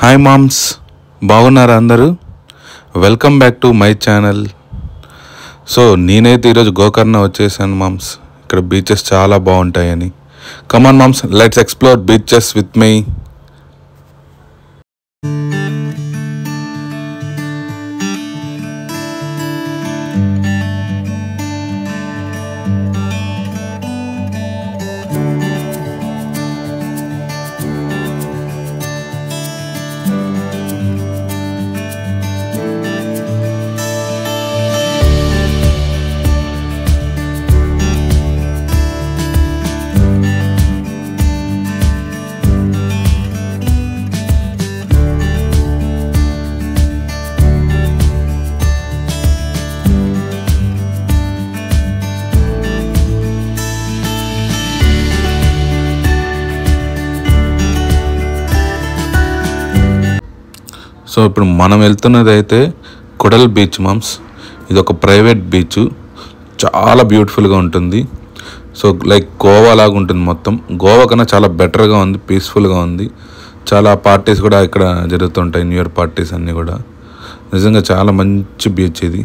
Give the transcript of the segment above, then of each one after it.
Hi moms, బాగున్నారా అందరూ? Welcome back to my channel. So నేనైతే ఈరోజు గోకర్ణ వచ్చేసాను మామ్స్. ఇక్కడ బీచెస్ చాలా బాగుంటాయని. Come on moms, let's explore beaches with మీ. సో ఇప్పుడు మనం వెళ్తున్నది అయితే కుడల్ బీచ్ మామ్స్. ఇది ఒక ప్రైవేట్ బీచ్, చాలా బ్యూటిఫుల్గా ఉంటుంది. సో లైక్ గోవా లాగా ఉంటుంది మొత్తం. గోవా కన్నా చాలా బెటర్గా ఉంది, పీస్ఫుల్గా ఉంది. చాలా పార్టీస్ కూడా ఇక్కడ జరుగుతుంటాయి, న్యూ ఇయర్ పార్టీస్ అన్నీ కూడా. నిజంగా చాలా మంచి బీచ్ ఇది.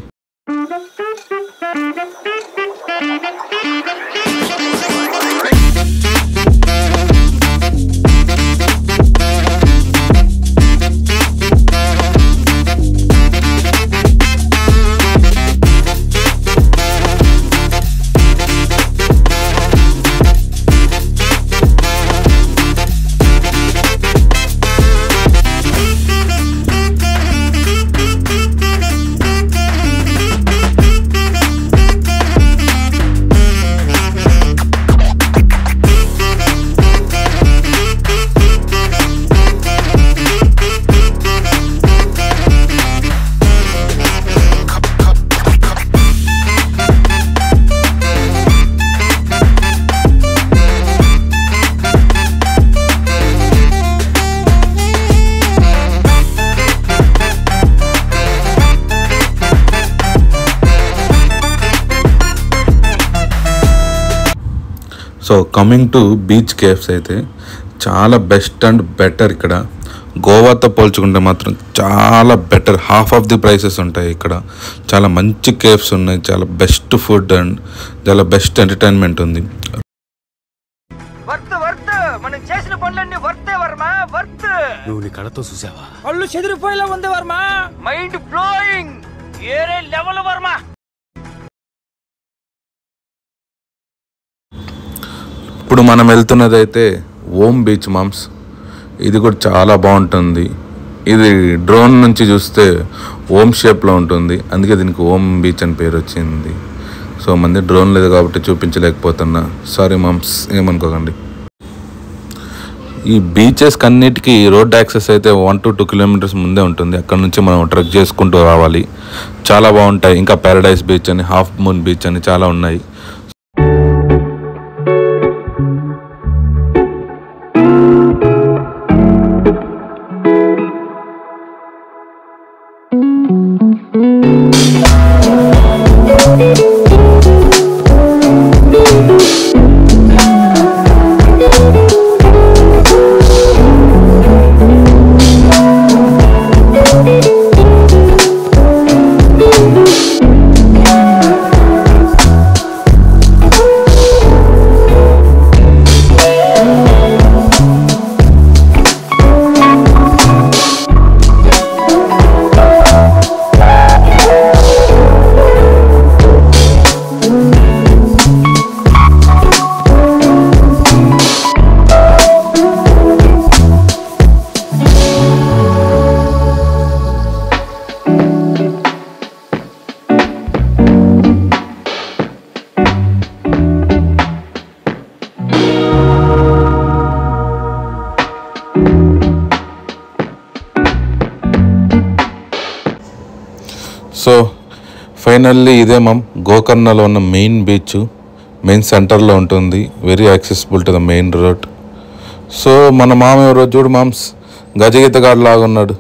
So coming to beach caves అయితే చాలా బెస్ట్ అండ్ బెటర్. ఇక్కడ గోవాతో పోల్చుకుంటే మాత్రం చాలా better. Half of the prices ఉంటాయి ఇక్కడ. చాలా మంచి కేవ్స్ ఉన్నాయి, చాలా బెస్ట్ ఫుడ్ అండ్ చాలా బెస్ట్ ఎంటర్టైన్మెంట్ ఉంది. మనం చేసిన పనులన్నీ వర్తే వర్మ, వర్త్. నువ్వు నీ కళ్ళతో చూసావా? కళ్ళు చెదిరిపోయేలా ఉంది వర్మ. మైండ్ బ్లోయింగ్, ఏరే లెవెల్ వర్మ. ఇప్పుడు మనం వెళ్తున్నది అయితే ఓం బీచ్ మామ్స్. ఇది కూడా చాలా బాగుంటుంది. ఇది డ్రోన్ నుంచి చూస్తే ఓం షేప్లో ఉంటుంది, అందుకే దీనికి ఓం బీచ్ అని పేరు వచ్చింది. సో మంది డ్రోన్ లేదు కాబట్టి చూపించలేకపోతున్నా, సారీ మామ్స్, ఏమనుకోకండి. ఈ బీచెస్కి అన్నిటికీ రోడ్ యాక్సెస్ అయితే 1 to 2 kilometers ముందే ఉంటుంది. అక్కడ నుంచి మనం ట్రెక్ చేసుకుంటూ రావాలి. చాలా బాగుంటాయి. ఇంకా ప్యారడైస్ బీచ్ అని, హాఫ్ మూన్ బీచ్ అని చాలా ఉన్నాయి. సో ఫైనల్లీ ఇదే మామ్ గోకర్ణలో ఉన్న మెయిన్ బీచ్. మెయిన్ సెంటర్లో ఉంటుంది, very accessible to the main road. So మన మామ ఎవరో చూడు మామ్స్, గజగీతగాడు లాగా ఉన్నాడు.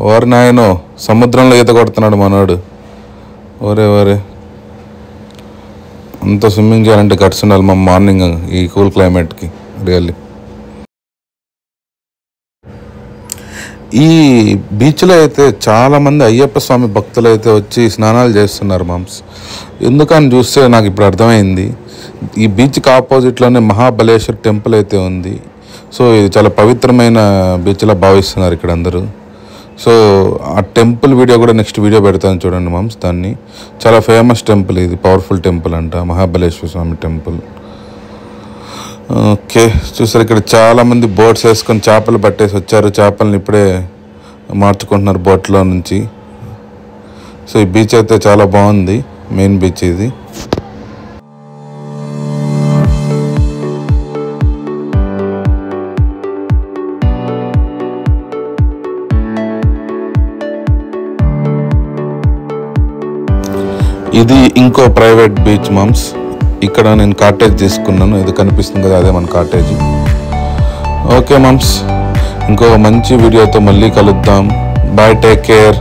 ఓరి నాయనో, సముద్రంలో ఈత కొడుతున్నాడు మనోడు. ఓరే అంత స్విమ్మింగ్ చేయాలంటే గట్స్ ఉండాలి మా మార్నింగ్ ఈ కూల్ క్లైమేట్కి రియల్లీ. ఈ బీచ్లో అయితే చాలామంది అయ్యప్ప స్వామి భక్తులు అయితే వచ్చి స్నానాలు చేస్తున్నారు మామ్స్. ఎందుకని చూస్తే నాకు ఇప్పుడు అర్థమైంది. ఈ బీచ్కి ఆపోజిట్లోనే మహాబలేశ్వర్ టెంపుల్ అయితే ఉంది. సో ఇది చాలా పవిత్రమైన బీచ్లా భావిస్తున్నారు ఇక్కడ అందరూ. సో ఆ టెంపుల్ వీడియో కూడా నెక్స్ట్ వీడియో పెడతాను చూడండి మామ్స్. దాన్ని చాలా ఫేమస్ టెంపుల్, ఇది పవర్ఫుల్ టెంపుల్ అంట, మహాబలేశ్వర స్వామి టెంపుల్. ఓకే, చూసారు ఇక్కడ చాలామంది బోట్స్ వేసుకొని చేపలు పట్టేసి వచ్చారు. చేపలను ఇప్పుడే మార్చుకుంటున్నారు బోట్లో నుంచి. సో ఈ బీచ్ అయితే చాలా బాగుంది, మెయిన్ బీచ్ ఇది. ఇది ఇంకో ప్రైవేట్ బీచ్ మామ్స్. ఇక్కడ నేను కాటేజ్ తీసుకున్నాను, ఇది కనిపిస్తుంది కదా, అదే మన కాటేజ్. ఓకే మామ్స్, ఇంకో మంచి వీడియోతో మళ్ళీ కలుద్దాం. Bye, take care.